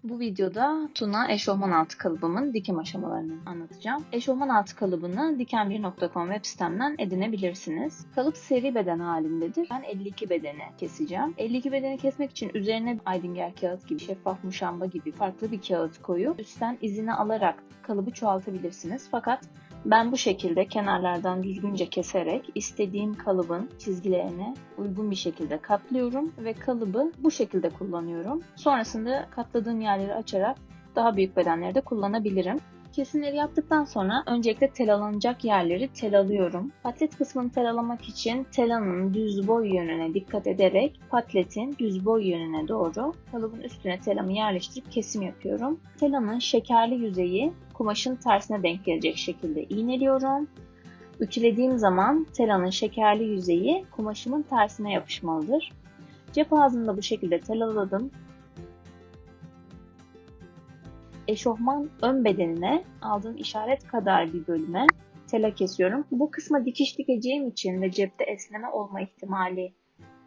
Bu videoda Tuna eşofman altı kalıbımın dikim aşamalarını anlatacağım. Eşofman altı kalıbını diken1.com web sitemden edinebilirsiniz. Kalıp seri beden halindedir. Ben 52 bedeni keseceğim. 52 bedeni kesmek için üzerine aydinger kağıt gibi, şeffaf muşamba gibi farklı bir kağıt koyup üstten izini alarak kalıbı çoğaltabilirsiniz. Fakat ben bu şekilde kenarlardan düzgünce keserek istediğim kalıbın çizgilerine uygun bir şekilde katlıyorum ve kalıbı bu şekilde kullanıyorum. Sonrasında katladığım yerleri açarak daha büyük bedenleri de kullanabilirim. Kesimleri yaptıktan sonra öncelikle tel alınacak yerleri tel alıyorum. Patlet kısmını tel alamak için telanın düz boy yönüne dikkat ederek patletin düz boy yönüne doğru kalıbın üstüne telamı yerleştirip kesim yapıyorum. Telanın şekerli yüzeyi kumaşın tersine denk gelecek şekilde iğneliyorum. Ütülediğim zaman telanın şekerli yüzeyi kumaşımın tersine yapışmalıdır. Cep ağzını da bu şekilde telaladım. Eşofman ön bedenine aldığım işaret kadar bir bölüme tela kesiyorum. Bu kısma dikiş dikeceğim için ve cepte esneme olma ihtimali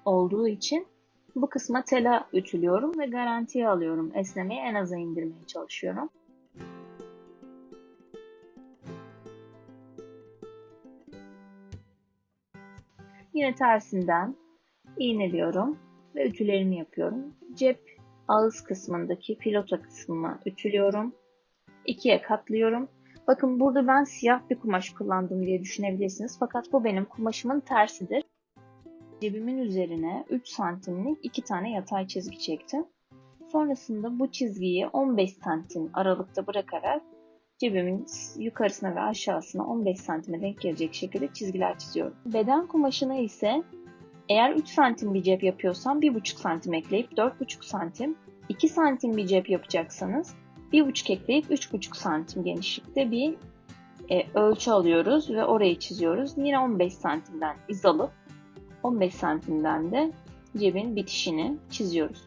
olduğu için bu kısma tela ütülüyorum ve garantiye alıyorum. Esnemeyi en aza indirmeye çalışıyorum. Yine tersinden iğneliyorum ve ütülerimi yapıyorum. Cep ağız kısmındaki filota kısmını ütülüyorum. İkiye katlıyorum. Bakın burada ben siyah bir kumaş kullandım diye düşünebilirsiniz. Fakat bu benim kumaşımın tersidir. Cebimin üzerine 3 santimlik 2 tane yatay çizgi çektim. Sonrasında bu çizgiyi 15 santim aralıkta bırakarak cebimin yukarısına ve aşağısına 15 santime denk gelecek şekilde çizgiler çiziyorum. Beden kumaşına ise eğer 3 santim bir cep yapıyorsam 1,5 santim ekleyip 4,5 santim, 2 santim bir cep yapacaksanız 1,5 ekleyip 3,5 santim genişlikte bir ölçü alıyoruz ve orayı çiziyoruz. Yine 15 santimden iz alıp 15 santimden de cebin bitişini çiziyoruz.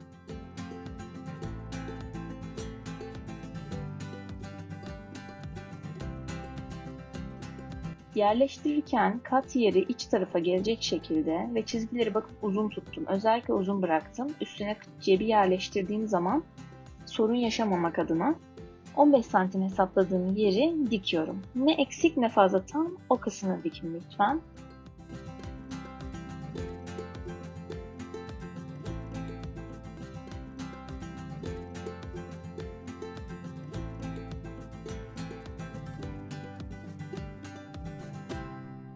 Yerleştirirken kat yeri iç tarafa gelecek şekilde ve çizgileri bakıp uzun tuttum. Özellikle uzun bıraktım. Üstüne cebi yerleştirdiğim zaman sorun yaşamamak adına 15 santim hesapladığım yeri dikiyorum. Ne eksik ne fazla, tam o kısmını dikin lütfen.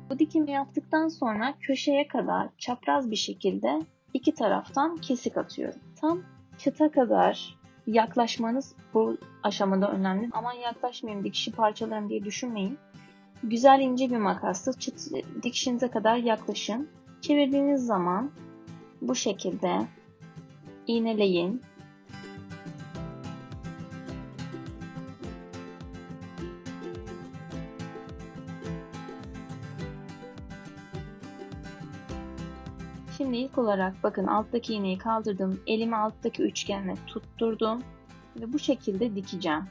Bu dikimi yaptıktan sonra köşeye kadar çapraz bir şekilde iki taraftan kesik atıyorum. Tam çıta kadar yaklaşmanız bu aşamada önemli. Aman yaklaşmayayım, dikişi parçalarım diye düşünmeyin. Güzel ince bir makasla dikişinize kadar yaklaşın. Çevirdiğiniz zaman bu şekilde iğneleyin. Şimdi ilk olarak bakın alttaki iğneyi kaldırdım. Elimi alttaki üçgenle tutturdum. Ve bu şekilde dikeceğim.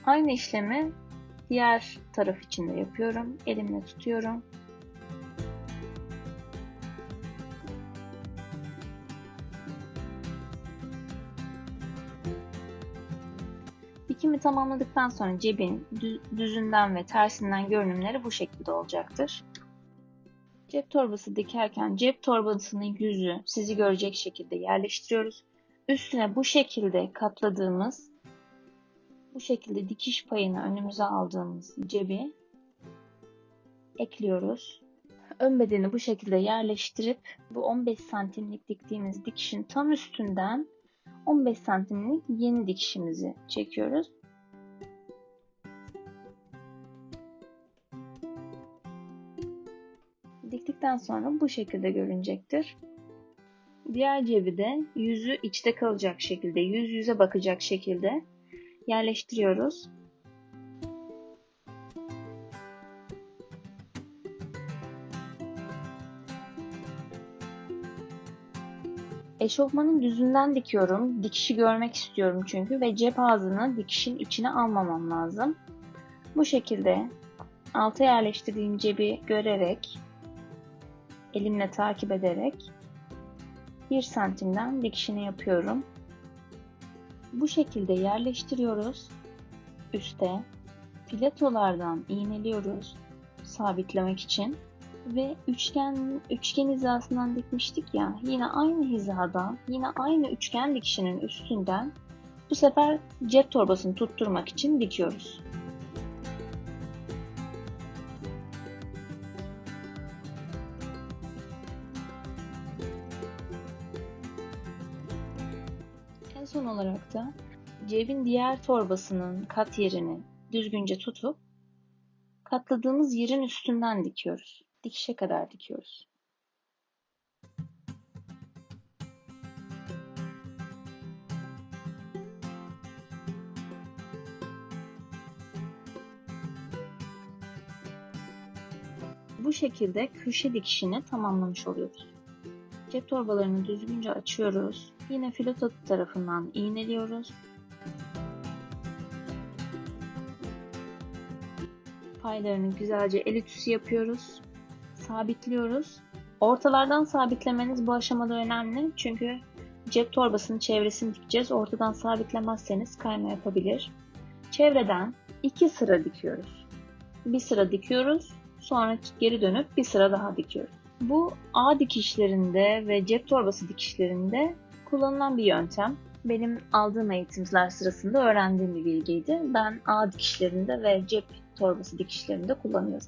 Aynı işlemi diğer taraf için de yapıyorum. Elimle tutuyorum. Dikimi tamamladıktan sonra cebin düzünden ve tersinden görünümleri bu şekilde olacaktır. Cep torbası dikerken cep torbasının yüzü sizi görecek şekilde yerleştiriyoruz. Üstüne bu şekilde katladığımız, bu şekilde dikiş payını önümüze aldığımız cebi ekliyoruz. Ön bedeni bu şekilde yerleştirip bu 15 santimlik diktiğimiz dikişin tam üstünden 15 santimlik yeni dikişimizi çekiyoruz. Diktikten sonra bu şekilde görünecektir. Diğer cebi de yüzü içte kalacak şekilde, yüz yüze bakacak şekilde yerleştiriyoruz. Eşofmanın düzünden dikiyorum. Dikişi görmek istiyorum çünkü ve cep ağzını dikişin içine almamam lazım. Bu şekilde Alta yerleştirdiğim cebi görerek, elimle takip ederek 1 santimden dikişini yapıyorum. Bu şekilde yerleştiriyoruz. Üste filetolardan iğneliyoruz sabitlemek için ve üçgen hizasından dikmiştik ya, yine aynı hizada, yine aynı üçgen dikişinin üstünden bu sefer cep torbasını tutturmak için dikiyoruz. En son olarak da cebin diğer torbasının kat yerini düzgünce tutup katladığımız yerin üstünden dikiyoruz. Dikişe kadar dikiyoruz. Bu şekilde köşe dikişini tamamlamış oluyoruz. Cep torbalarını düzgünce açıyoruz. Yine fileto tarafından iğneliyoruz. Paylarını güzelce el ütüsü yapıyoruz. Sabitliyoruz. Ortalardan sabitlemeniz bu aşamada önemli. Çünkü cep torbasının çevresini dikeceğiz. Ortadan sabitlemezseniz kayma yapabilir. Çevreden 2 sıra dikiyoruz. Bir sıra dikiyoruz. Sonra geri dönüp bir sıra daha dikiyoruz. Bu ağ dikişlerinde ve cep torbası dikişlerinde kullanılan bir yöntem. Benim aldığım eğitimler sırasında öğrendiğim bir bilgiydi. Ben ağ dikişlerinde ve cep torbası dikişlerinde kullanıyorum.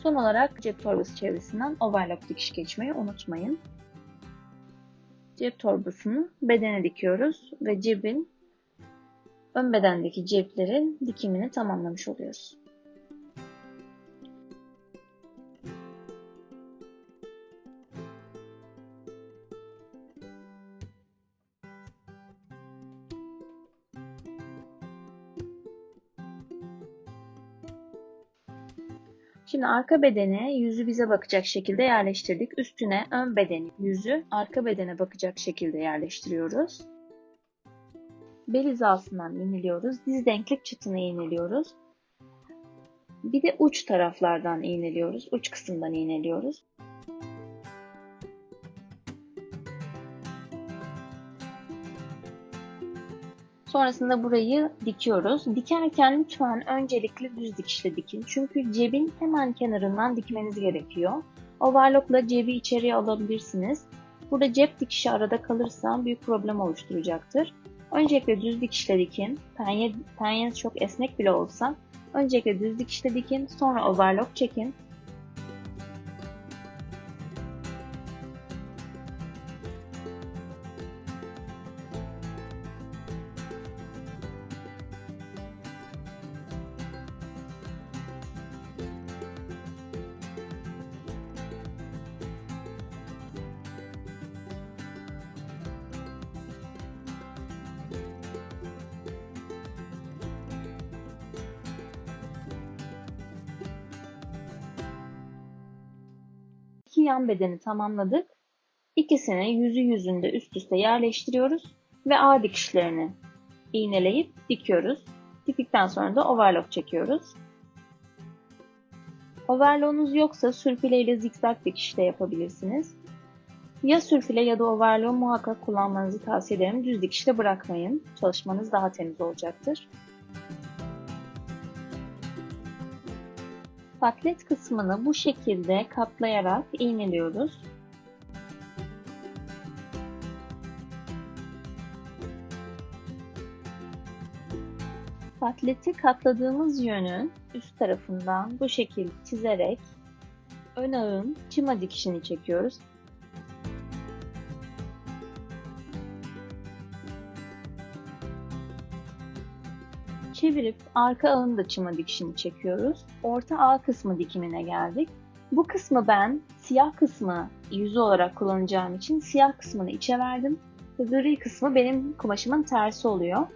Son olarak cep torbası çevresinden overlock dikiş geçmeyi unutmayın. Cep torbasını bedene dikiyoruz ve cebin ön bedendeki ceplerin dikimini tamamlamış oluyoruz. Şimdi arka bedeni yüzü bize bakacak şekilde yerleştirdik. Üstüne ön bedeni yüzü arka bedene bakacak şekilde yerleştiriyoruz. Bel hizasından iğneliyoruz. Diz denklik çıtını iğneliyoruz. Bir de uç taraflardan iğneliyoruz. Uç kısımdan iğneliyoruz. Sonrasında burayı dikiyoruz. Dikerken lütfen öncelikle düz dikişle dikin. Çünkü cebin hemen kenarından dikmeniz gerekiyor. Overlock'la cebi içeriye alabilirsiniz. Burada cep dikişi arada kalırsa büyük problem oluşturacaktır. Öncelikle düz dikişle dikin. Penyeniz çok esnek bile olsa öncelikle düz dikişle dikin. Sonra overlock çekin. İki yan bedeni tamamladık. İkisini yüzü yüzünde üst üste yerleştiriyoruz ve ağ dikişlerini iğneleyip dikiyoruz. Diktikten sonra da overlock çekiyoruz. Overlock'unuz yoksa sürfile ile zikzak dikiş de yapabilirsiniz. Ya sürfile ya da overlock muhakkak kullanmanızı tavsiye ederim. Düz dikişte bırakmayın. Çalışmanız daha temiz olacaktır. Patlet kısmını bu şekilde katlayarak iğneliyoruz. Patleti katladığımız yönün üst tarafından bu şekilde çizerek ön ağın çıma dikişini çekiyoruz. Çevirip arka ağın da çıma dikişini çekiyoruz. Orta ağ kısmı dikimine geldik. Bu kısmı ben siyah kısmı yüzü olarak kullanacağım için siyah kısmını içe verdim. Ve gri kısmı benim kumaşımın tersi oluyor.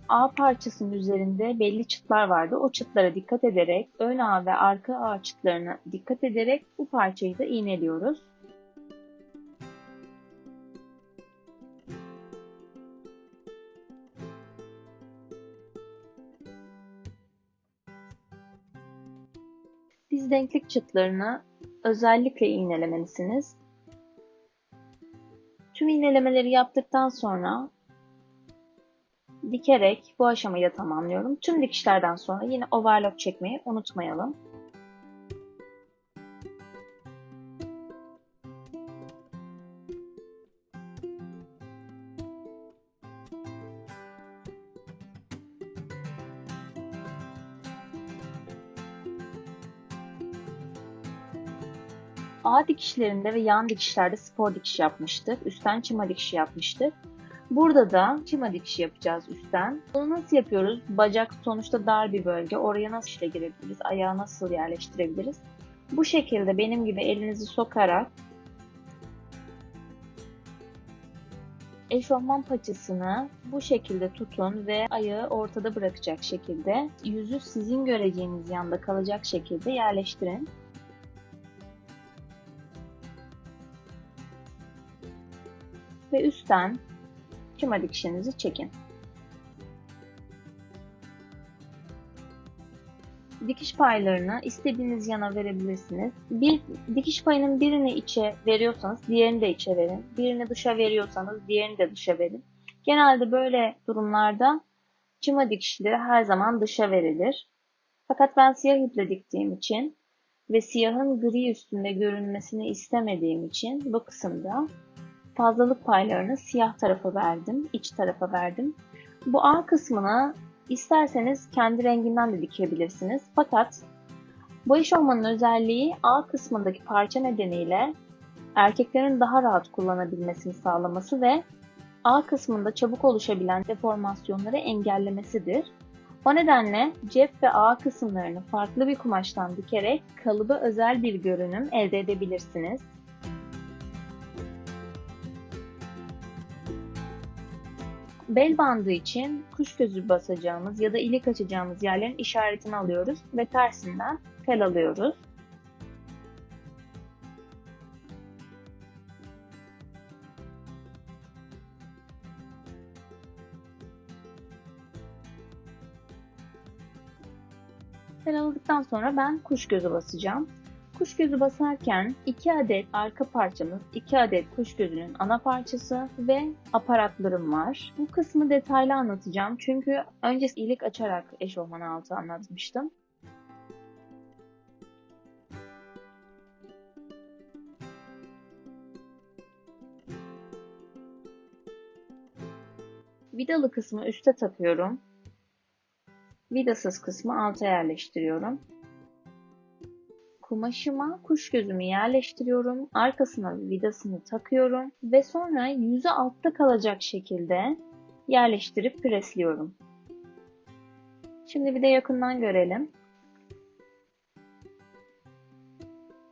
Ağ parçasının üzerinde belli çıtlar vardı. O çıtlara dikkat ederek ön ağ ve arka ağ çıtlarına dikkat ederek bu parçayı da iğneliyoruz. Diz denklik çıtlarını özellikle iğnelemelisiniz. Tüm iğnelemeleri yaptıktan sonra dikerek bu aşamayı da tamamlıyorum. Tüm dikişlerden sonra yine overlock çekmeyi unutmayalım. A dikişlerinde ve yan dikişlerde spor dikiş yapmıştık. Üstten çima dikişi yapmıştık. Burada da çima dikişi yapacağız üstten. Bunu nasıl yapıyoruz? Bacak sonuçta dar bir bölge. Oraya nasıl işle girebiliriz? Ayağı nasıl yerleştirebiliriz? Bu şekilde benim gibi elinizi sokarak eşofman paçasını bu şekilde tutun ve ayağı ortada bırakacak şekilde, yüzü sizin göreceğiniz yanda kalacak şekilde yerleştirin. Ve üstten çima dikişinizi çekin. Dikiş paylarını istediğiniz yana verebilirsiniz. Bir dikiş payının birini içe veriyorsanız diğerini de içe verin. Birini dışa veriyorsanız diğerini de dışa verin. Genelde böyle durumlarda çima dikişleri her zaman dışa verilir. Fakat ben siyah iple diktiğim için ve siyahın gri üstünde görünmesini istemediğim için bu kısımda fazlalık paylarını siyah tarafa verdim, iç tarafa verdim. Bu A kısmını isterseniz kendi renginden de dikebilirsiniz. Fakat bu eşofmanın özelliği A kısmındaki parça nedeniyle erkeklerin daha rahat kullanabilmesini sağlaması ve A kısmında çabuk oluşabilen deformasyonları engellemesidir. O nedenle cep ve A kısımlarını farklı bir kumaştan dikerek kalıba özel bir görünüm elde edebilirsiniz. Bel bandı için kuş gözü basacağımız ya da ilik açacağımız yerlerin işaretini alıyoruz ve tersinden tel alıyoruz. Tel aldıktan sonra ben kuş gözü basacağım. Kuş gözü basarken 2 adet arka parçamız, 2 adet kuş gözünün ana parçası ve aparatlarım var. Bu kısmı detaylı anlatacağım çünkü önce ilik açarak eşofman altı anlatmıştım. Vidalı kısmı üste takıyorum. Vidasız kısmı alta yerleştiriyorum. Kumaşıma kuş gözümü yerleştiriyorum. Arkasına vidasını takıyorum ve sonra yüzü altta kalacak şekilde yerleştirip presliyorum. Şimdi bir de yakından görelim.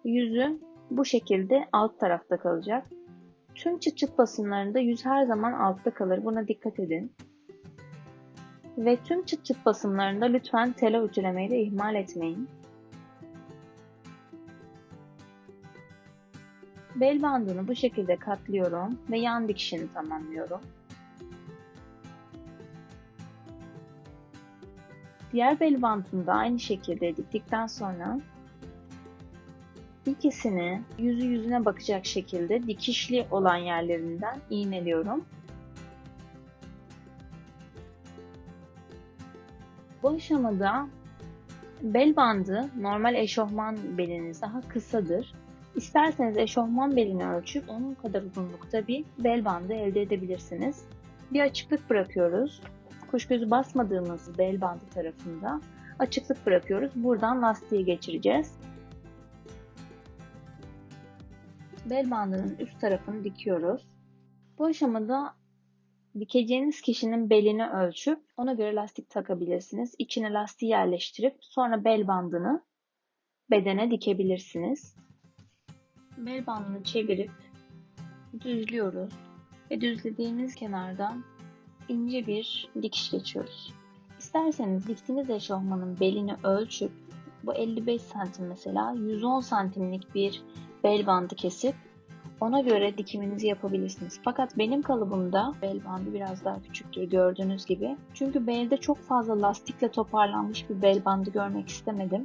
Yüzü bu şekilde alt tarafta kalacak. Tüm çıt çıt basımlarında yüz her zaman altta kalır. Buna dikkat edin. Ve tüm çıt çıt basımlarında lütfen tela ütülemeyi de ihmal etmeyin. Bel bandını bu şekilde katlıyorum ve yan dikişini tamamlıyorum. Diğer bel bandını da aynı şekilde diktikten sonra ikisini yüzü yüzüne bakacak şekilde dikişli olan yerlerinden iğneliyorum. Bu aşamada bel bandı normal eşofman beliniz daha kısadır. İsterseniz eşofman belini ölçüp onun kadar uzunlukta bir bel bandı elde edebilirsiniz. Bir açıklık bırakıyoruz. Kuş gözü basmadığımız bel bandı tarafında açıklık bırakıyoruz. Buradan lastiği geçireceğiz. Bel bandının üst tarafını dikiyoruz. Bu aşamada dikeceğiniz kişinin belini ölçüp ona göre lastik takabilirsiniz. İçine lastiği yerleştirip sonra bel bandını bedene dikebilirsiniz. Bel bandını çevirip düzlüyoruz ve düzlediğimiz kenardan ince bir dikiş geçiyoruz. İsterseniz diktiğiniz eşofmanın belini ölçüp bu 55 santim mesela 110 santimlik bir bel bandı kesip ona göre dikiminizi yapabilirsiniz. Fakat benim kalıbımda bel bandı biraz daha küçüktür gördüğünüz gibi. Çünkü belde çok fazla lastikle toparlanmış bir bel bandı görmek istemedim.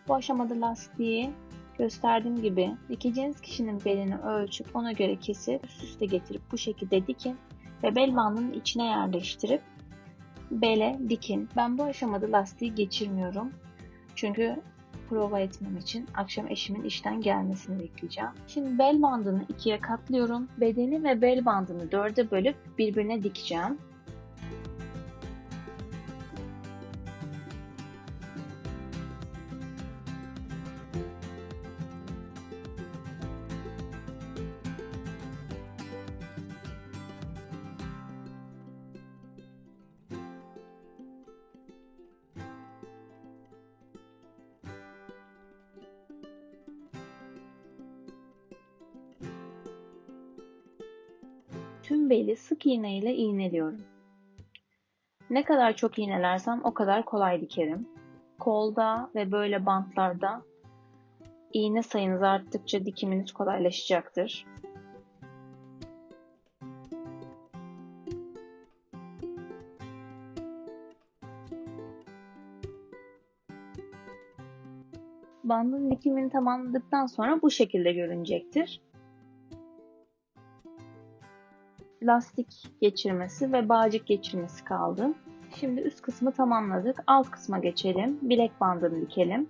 Bu aşamada lastiği gösterdiğim gibi dikeceğiniz kişinin belini ölçüp ona göre kesip üst üste getirip bu şekilde dikin ve bel bandının içine yerleştirip bele dikin. Ben bu aşamada lastiği geçirmiyorum. Çünkü prova etmem için akşam eşimin işten gelmesini bekleyeceğim. Şimdi bel bandını ikiye katlıyorum. Bedeni ve bel bandını dörde bölüp birbirine dikeceğim. Tüm beli sık iğne ile iğneliyorum. Ne kadar çok iğnelersem o kadar kolay dikerim. Kolda ve böyle bantlarda iğne sayınız arttıkça dikiminiz kolaylaşacaktır. Bandın dikimini tamamladıktan sonra bu şekilde görünecektir. Lastik geçirmesi ve bağcık geçirmesi kaldı. Şimdi üst kısmı tamamladık. Alt kısma geçelim. Bilek bandını dikelim.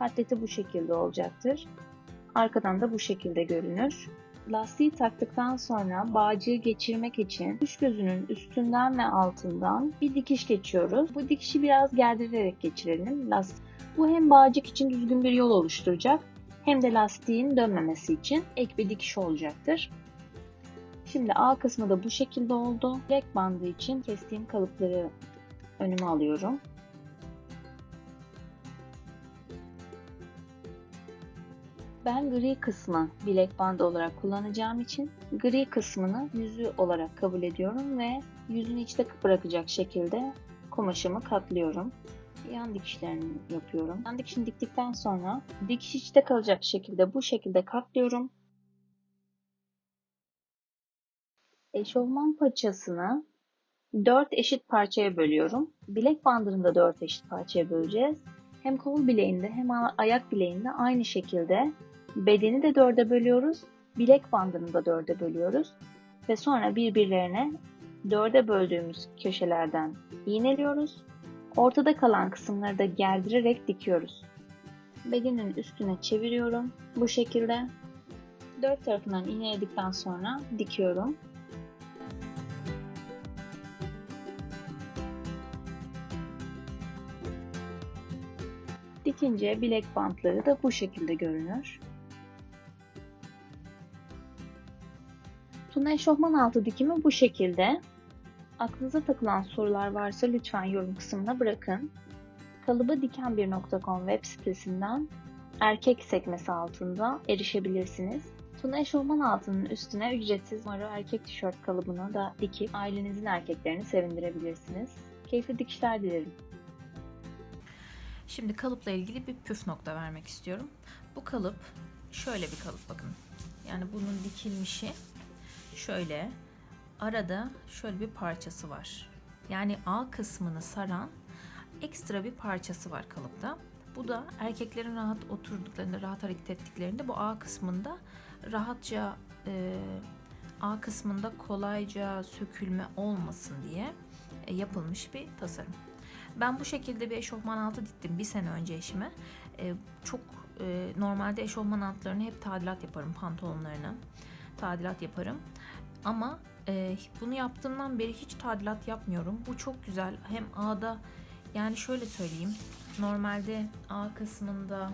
Atleti bu şekilde olacaktır. Arkadan da bu şekilde görünür. Lastiği taktıktan sonra bağcığı geçirmek için kuş gözünün üstünden ve altından bir dikiş geçiyoruz. Bu dikişi biraz gerdirerek geçirelim. Bu hem bağcık için düzgün bir yol oluşturacak hem de lastiğin dönmemesi için ek bir dikiş olacaktır. Şimdi A kısmı da bu şekilde oldu. Bilek bandı için kestiğim kalıpları önüme alıyorum. Ben gri kısmı bilek bandı olarak kullanacağım için gri kısmını yüzü olarak kabul ediyorum ve yüzünü içte bırakacak şekilde kumaşımı katlıyorum. Yan dikişlerini yapıyorum. Yan dikişini diktikten sonra dikiş içte kalacak şekilde bu şekilde katlıyorum. Eşofman paçasını 4 eşit parçaya bölüyorum. Bilek bandını da 4 eşit parçaya böleceğiz. Hem kol bileğinde hem ayak bileğinde aynı şekilde bedeni de 4'e bölüyoruz. Bilek bandını da 4'e bölüyoruz. Ve sonra birbirlerine 4'e böldüğümüz köşelerden iğneliyoruz. Ortada kalan kısımları da gerdirerek dikiyoruz. Bedenin üstüne çeviriyorum. Bu şekilde 4 tarafından iğneledikten sonra dikiyorum. Dikince bilek bantları da bu şekilde görünür. Tuna eşofman altı dikimi bu şekilde. Aklınıza takılan sorular varsa lütfen yorum kısmına bırakın. Kalıbı diken1.com web sitesinden erkek sekmesi altında erişebilirsiniz. Tuna eşofman altının üstüne ücretsiz maro erkek tişört kalıbını da dikip ailenizin erkeklerini sevindirebilirsiniz. Keyifli dikişler dilerim. Şimdi kalıpla ilgili bir püf nokta vermek istiyorum. Bu kalıp şöyle bir kalıp, bakın. Yani bunun dikilmişi şöyle, arada şöyle bir parçası var. Yani A kısmını saran ekstra bir parçası var kalıpta. Bu da erkeklerin rahat oturduklarında, rahat hareket ettiklerinde bu A kısmında rahatça A kısmında kolayca sökülme olmasın diye yapılmış bir tasarım. Ben bu şekilde bir eşofman altı diktim bir sene önce eşime. Çok normalde eşofman altlarını hep tadilat yaparım, pantolonlarını tadilat yaparım. Ama bunu yaptığımdan beri hiç tadilat yapmıyorum. Bu çok güzel. Hem A'da, yani şöyle söyleyeyim. Normalde A kısmında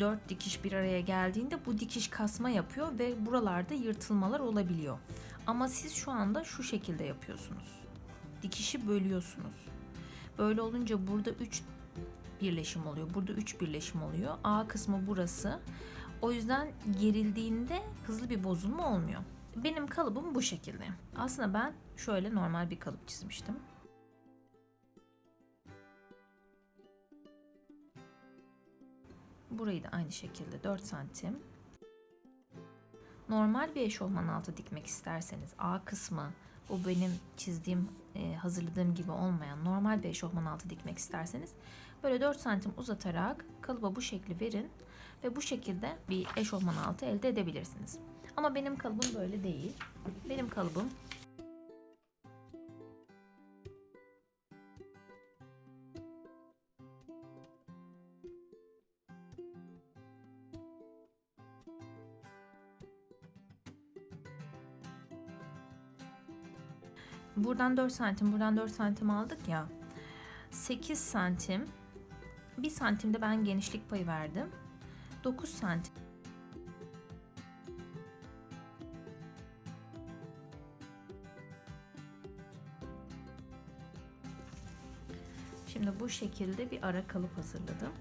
4 dikiş bir araya geldiğinde bu dikiş kasma yapıyor ve buralarda yırtılmalar olabiliyor. Ama siz şu anda şu şekilde yapıyorsunuz. Dikişi bölüyorsunuz. Böyle olunca burada 3 birleşim oluyor. Burada 3 birleşim oluyor. A kısmı burası. O yüzden gerildiğinde hızlı bir bozulma olmuyor. Benim kalıbım bu şekilde. Aslında ben şöyle normal bir kalıp çizmiştim. Burayı da aynı şekilde 4 santim. Normal bir eşofman altı dikmek isterseniz A kısmı o benim çizdiğim, hazırladığım gibi olmayan normal bir eşofman altı dikmek isterseniz böyle 4 santim uzatarak kalıba bu şekli verin ve bu şekilde bir eşofman altı elde edebilirsiniz. Ama benim kalıbım böyle değil. Benim kalıbım buradan 4 santim, buradan 4 santim aldık ya. 8 santim, 1 santimde ben genişlik payı verdim. 9 santim. Şimdi bu şekilde bir ara kalıp hazırladım.